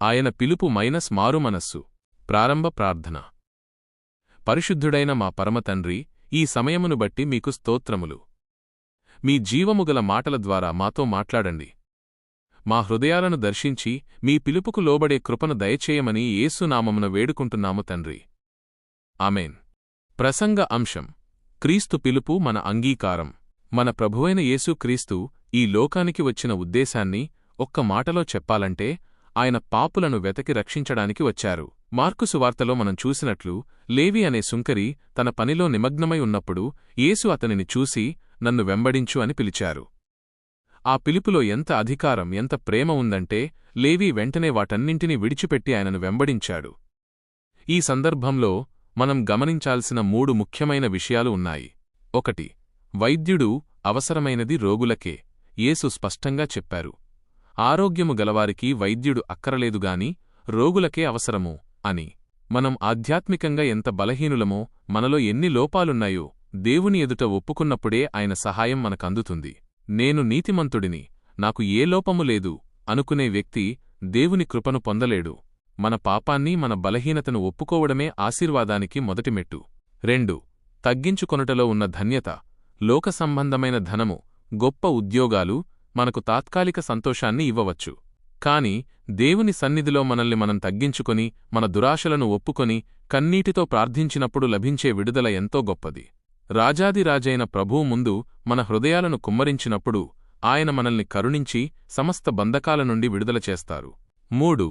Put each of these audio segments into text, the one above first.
ఆయన పిలుపు మారుమనస్సు. ప్రారంభ ప్రార్థన. పరిశుద్ధుడైన మా పరమతండ్రి, ఈ సమయమును బట్టి మీకు స్తోత్రములు. మీ జీవముగల మాటల ద్వారా మాతో మాట్లాడండి. మా హృదయాలను దర్శించి మీ పిలుపుకు లోబడే కృపను దయచేయమని యేసునామమున వేడుకుంటున్నాము తండ్రి. ఆమేన్. ప్రసంగ అంశం: క్రీస్తు పిలుపు మన అంగీకారం. మన ప్రభువైన యేసుక్రీస్తు ఈ లోకానికి వచ్చిన ఉద్దేశాన్ని ఒక్క మాటలో చెప్పాలంటే, ఆయన పాపులను వెతకి రక్షించడానికి వచ్చారు. మార్కు సువార్తలో మనం చూసినట్లు, లేవి అనే సుంకరి తన పనిలో నిమగ్నమై ఉన్నప్పుడు యేసు అతనిని చూసి, నన్ను వెంబడించు అని పిలిచారు. ఆ పిలుపులో ఎంత అధికారం, ఎంత ప్రేమ ఉందంటే, లేవి వెంటనే వాటన్నింటినీ విడిచిపెట్టి ఆయనను వెంబడించాడు. ఈ సందర్భంలో మనం గమనించాల్సిన 3 ముఖ్యమైన విషయాలు ఉన్నాయి. 1. వైద్యుడు అవసరమైనది రోగులకే. యేసు స్పష్టంగా చెప్పారు, ఆరోగ్యము గలవారికి వైద్యుడు అక్కరలేదుగాని రోగులకే అవసరము అని. మనం ఆధ్యాత్మికంగా ఎంత బలహీనులమో, మనలో ఎన్ని లోపాలున్నాయో దేవుని ఎదుట ఒప్పుకున్నప్పుడే ఆయన సహాయం మనకందుతుంది. నేను నీతిమంతుడిని, నాకు ఏ లోపము లేదు అనుకునే వ్యక్తి దేవుని కృపను పొందలేడు. మన పాపాన్ని, మన బలహీనతను ఒప్పుకోవడమే ఆశీర్వాదానికి మొదటి మెట్టు. 2. తగ్గించుకొనుటలో ఉన్న ధన్యత. లోక సంబంధమైన ధనము, గొప్ప ఉద్యోగాలు మనకు తాత్కాలిక సంతోషాన్ని ఇవ్వవచ్చు. కాని దేవుని సన్నిధిలో మనల్ని మనం తగ్గించుకొని, మన దురాశలను ఒప్పుకొని, కన్నీటితో ప్రార్థించినప్పుడు లభించే విడుదల ఎంతో గొప్పది. రాజాదిరాజైన ప్రభువు ముందు మన హృదయాలను కుమ్మరించినప్పుడు ఆయన మనల్ని కరుణించి సమస్త బంధకాల నుండి విడుదల చేస్తారు. 3.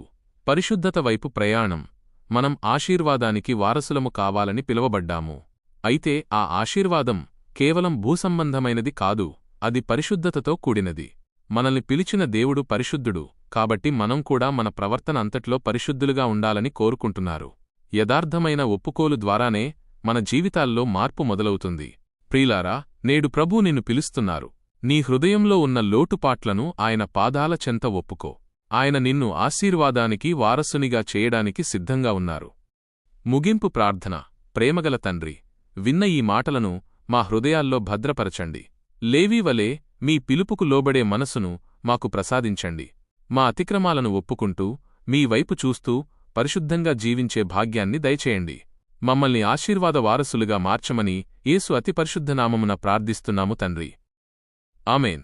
పరిశుద్ధత వైపు ప్రయాణం. మనం ఆశీర్వాదానికి వారసులము కావాలని పిలువబడ్డాము. అయితే ఆ ఆశీర్వాదం కేవలం భూసంబంధమైనది కాదు, అది పరిశుద్ధతతో కూడినది. మనల్ని పిలిచిన దేవుడు పరిశుద్ధుడు, కాబట్టి మనం కూడా మన ప్రవర్తన అంతట్లో పరిశుద్ధులుగా ఉండాలని కోరుకుంటున్నారు. యథార్థమైన ఒప్పుకోలు ద్వారానే మన జీవితాల్లో మార్పు మొదలవుతుంది. ప్రియులారా, నేడు ప్రభు నిన్ను పిలుస్తున్నారు. నీ హృదయంలో ఉన్న లోటుపాట్లను ఆయన పాదాల చెంత ఒప్పుకో. ఆయన నిన్ను ఆశీర్వాదానికి వారసునిగా చేయడానికి సిద్ధంగా ఉన్నారు. ముగింపు ప్రార్థన. ప్రేమగల తండ్రి, విన్న ఈ మాటలను మా హృదయాల్లో భద్రపరచండి. లేవీవలే మీ పిలుపుకు లోబడే మనసును మాకు ప్రసాదించండి. మా అతిక్రమాలను ఒప్పుకుంటూ, మీ వైపు చూస్తూ పరిశుద్ధంగా జీవించే భాగ్యాన్ని దయచేయండి. మమ్మల్ని ఆశీర్వాద వారసులుగా మార్చమని యేసు అతి పరిశుద్ధనామమున ప్రార్థిస్తున్నాము తండ్రి. ఆమేన్.